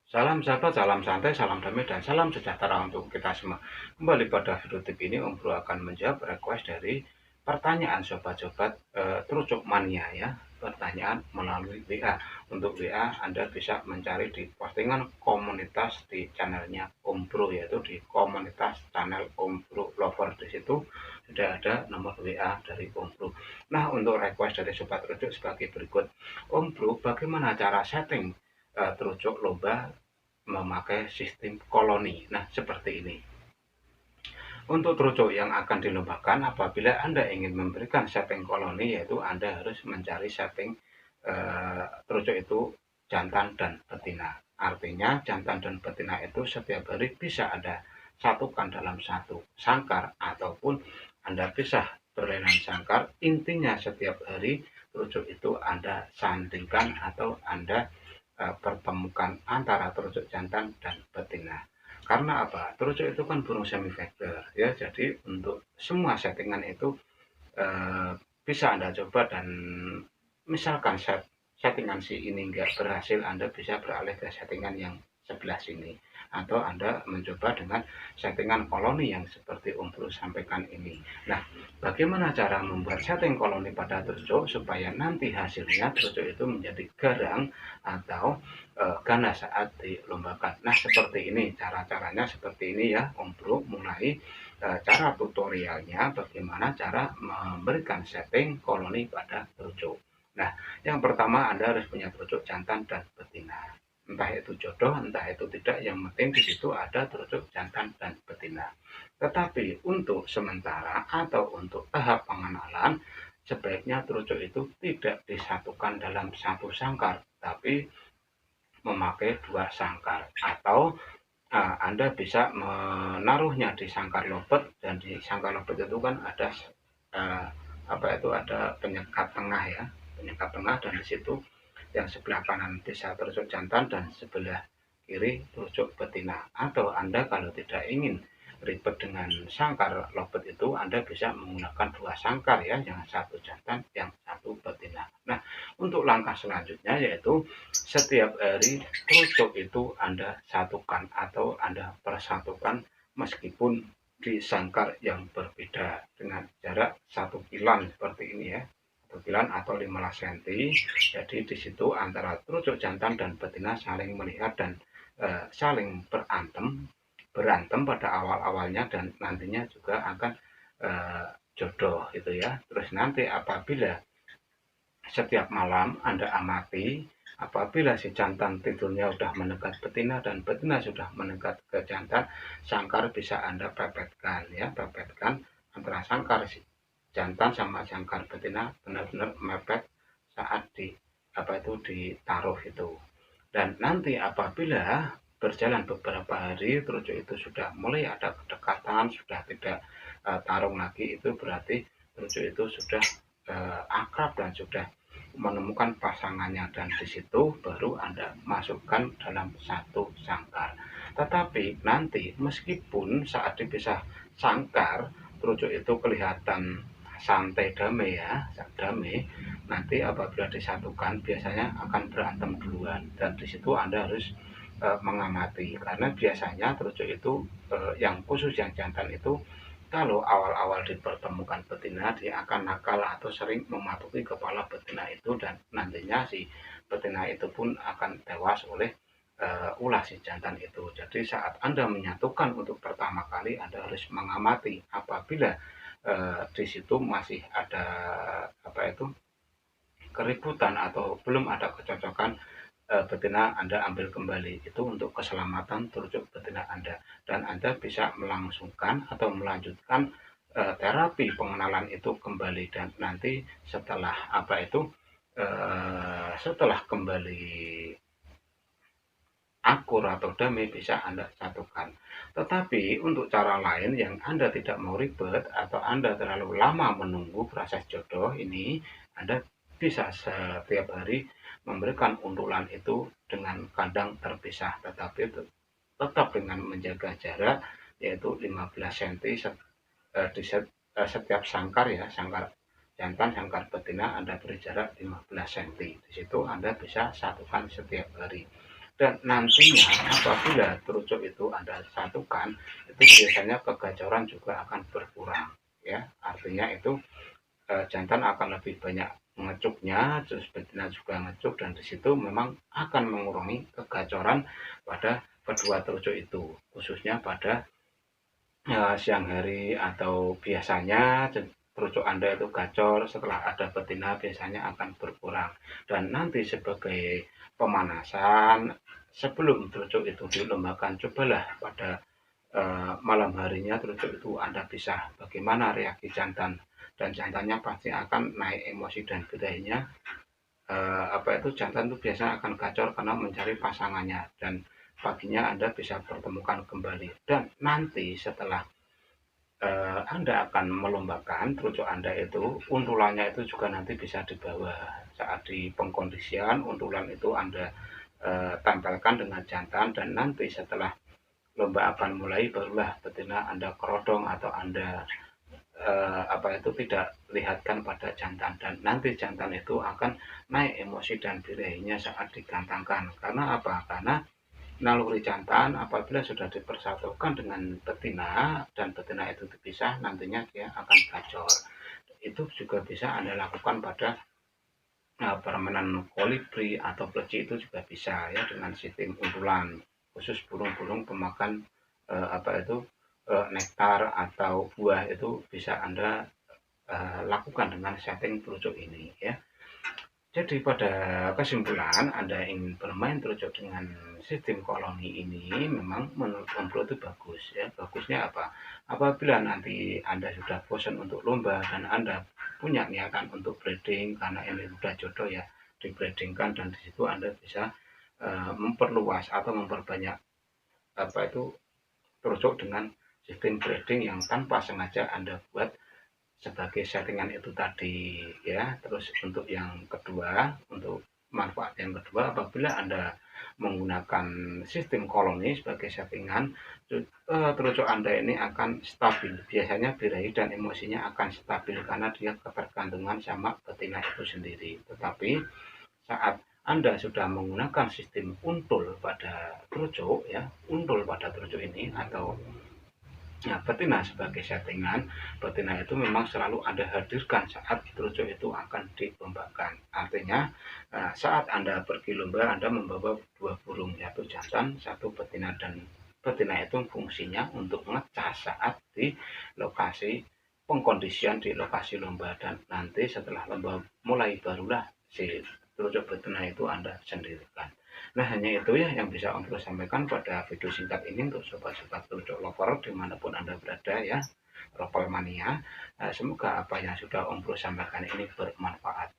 Salam sahabat, salam santai, salam damai, dan salam sejahtera untuk kita semua. Kembali pada video tip ini, Om Bro akan menjawab request dari pertanyaan sobat-sobat Trucuk Mania ya. Pertanyaan melalui WA. Untuk WA, Anda bisa mencari di postingan komunitas di channelnya Om Bro, yaitu di komunitas channel Om Bro Lover. Di situ sudah ada nomor WA dari Om Bro. Nah, untuk request dari sobat Trucuk sebagai berikut. Om Bro, bagaimana cara setting terucuk lomba memakai sistem koloni? Nah, seperti ini. Untuk terucuk yang akan dilombakan, apabila Anda ingin memberikan setting koloni, yaitu Anda harus mencari setting terucuk itu jantan dan betina. Artinya jantan dan betina itu setiap hari bisa Anda satukan dalam satu sangkar, ataupun Anda bisa berlainan sangkar. Intinya setiap hari terucuk itu Anda sandingkan atau Anda pertemukan antara terucuk jantan dan betina. Karena apa? Terucuk itu kan burung semi fiber ya, jadi untuk semua settingan itu eh, bisa Anda coba, dan misalkan settingan si ini nggak berhasil, Anda bisa beralih ke settingan yang sebelah sini, atau Anda mencoba dengan settingan koloni yang seperti Om Bro sampaikan ini. Nah, bagaimana cara membuat setting koloni pada terucuk supaya nanti hasilnya terucuk itu menjadi garang atau ganas saat dilombakan? Nah, seperti ini cara-caranya, seperti ini ya Om Bro. Mulai cara tutorialnya bagaimana cara memberikan setting koloni pada terucuk. Nah, yang pertama Anda harus punya terucuk jantan dan betina. Entah itu jodoh, entah itu tidak, yang penting di situ ada terucuk jantan dan betina. Tetapi untuk sementara atau untuk tahap pengenalan, sebaiknya terucuk itu tidak disatukan dalam satu sangkar, tapi memakai dua sangkar, atau Anda bisa menaruhnya di sangkar lobet, dan di sangkar lobet itu kan ada uh, apa itu, ada penyekat tengah ya, penyekat tengah, dan di situ yang sebelah kanan bisa terucuk jantan dan sebelah kiri terucuk betina. Atau Anda kalau tidak ingin ribet dengan sangkar lobet itu, Anda bisa menggunakan dua sangkar ya, yang satu jantan, yang satu betina. Nah, untuk langkah selanjutnya yaitu setiap hari terucuk itu Anda satukan atau Anda persatukan, meskipun di sangkar yang berbeda dengan jarak satu pilan seperti ini ya, satu pilan atau 15 cm. Jadi di situ antara terucuk jantan dan betina saling melihat dan saling berantem pada awal-awalnya, dan nantinya juga akan jodoh itu ya. Terus nanti apabila setiap malam Anda amati, apabila si jantan tidurnya sudah mendekat betina dan betina sudah mendekat ke jantan, sangkar bisa Anda pepetkan ya, pepetkan antara sangkar si jantan sama sangkar betina, benar-benar mepet saat ditaruh itu. Dan nanti apabila berjalan beberapa hari, terucuk itu sudah mulai ada kedekatan, sudah tidak tarung lagi, itu berarti terucuk itu sudah akrab dan sudah menemukan pasangannya, dan di situ baru Anda masukkan dalam satu sangkar. Tetapi nanti meskipun saat dipisah sangkar terucuk itu kelihatan santai damai ya, damai, nanti apabila disatukan biasanya akan berantem duluan, dan di situ Anda harus mengamati, karena biasanya terucuk itu yang khusus yang jantan itu, kalau awal-awal dipertemukan betina, dia akan nakal atau sering mematuki kepala betina itu, dan nantinya si betina itu pun akan tewas oleh ulah si jantan itu. Jadi saat Anda menyatukan untuk pertama kali, Anda harus mengamati. Apabila di situ masih ada apa itu, keributan atau belum ada kecocokan, betina Anda ambil kembali, itu untuk keselamatan terucuk betina Anda, dan Anda bisa melangsungkan atau melanjutkan terapi pengenalan itu kembali, dan nanti setelah setelah kembali akur atau damai bisa Anda satukan. Tetapi untuk cara lain yang Anda tidak mau ribet atau Anda terlalu lama menunggu proses jodoh ini, Anda bisa setiap hari memberikan untulan itu dengan kandang terpisah, tetapi tetap dengan menjaga jarak, yaitu 15 cm di setiap sangkar ya, sangkar jantan, sangkar betina Anda beri jarak 15 cm. Di situ Anda bisa satukan setiap hari. Dan nantinya apabila terucuk itu Anda satukan, itu biasanya kegacoran juga akan berkurang ya. Artinya itu jantan akan lebih banyak ngecuknya, terus betina juga ngecuk, dan di situ memang akan mengurangi kegacoran pada kedua terucuk itu, khususnya pada siang hari atau biasanya terucuk Anda itu gacor setelah ada betina biasanya akan berkurang. Dan nanti sebagai pemanasan sebelum terucuk itu dilombakan, cobalah pada malam harinya terucuk itu Anda bisa bagaimana reaksi jantan, dan jantannya pasti akan naik emosi dan birahinya. Apa itu, jantan itu biasanya akan gacor karena mencari pasangannya, dan paginya Anda bisa pertemukan kembali. Dan nanti setelah Anda akan melombakan terucuk Anda itu, untulannya itu juga nanti bisa dibawa saat di pengkondisian. Untulan itu Anda tempelkan dengan jantan, dan nanti setelah lomba akan mulai barulah betina Anda kerodong atau Anda apa itu tidak lihatkan pada jantan, dan nanti jantan itu akan naik emosi dan birahinya saat digantangkan. Karena apa? Karena naluri jantan apabila sudah dipersatukan dengan betina dan betina itu dipisah, nantinya dia akan gacor. Itu juga bisa Anda lakukan pada permainan kolibri atau pleci, itu juga bisa ya, dengan sistem untulan khusus burung-burung pemakan apa itu nektar atau buah, itu bisa Anda lakukan dengan setting terucuk ini ya. Jadi pada kesimpulan, Anda ingin bermain terucuk dengan sistem koloni ini memang menurut Om Bro itu bagus ya. Bagusnya apa? Apabila nanti Anda sudah bosan untuk lomba dan Anda punya niatan untuk breeding karena ini sudah jodoh ya, dibreedingkan, dan di situ Anda bisa memperluas atau memperbanyak apa itu terucuk dengan sistem breeding yang tanpa sengaja Anda buat sebagai settingan itu tadi ya. Terus untuk yang kedua, untuk manfaat yang kedua, apabila Anda menggunakan sistem koloni sebagai settingan, terucuk Anda ini akan stabil. Biasanya birahi dan emosinya akan stabil karena dia ketergantungan sama betina itu sendiri. Tetapi saat Anda sudah menggunakan sistem untul pada terucuk ya, untul pada terucuk ini atau nah, betina sebagai settingan, betina itu memang selalu Anda hadirkan saat terucuk itu akan dilombakan. Artinya, saat Anda pergi lomba, Anda membawa dua burung, yaitu jantan, satu betina, dan betina itu fungsinya untuk ngecas saat di lokasi pengkondisian di lokasi lomba, dan nanti setelah lomba mulai barulah si terucuk betina itu Anda sendirikan. Nah, hanya itu ya yang bisa Om Bro sampaikan pada video singkat ini untuk sobat-sobat terucuk lover dimanapun Anda berada ya, Ropel Mania. Semoga apa yang sudah Om Bro sampaikan ini bermanfaat.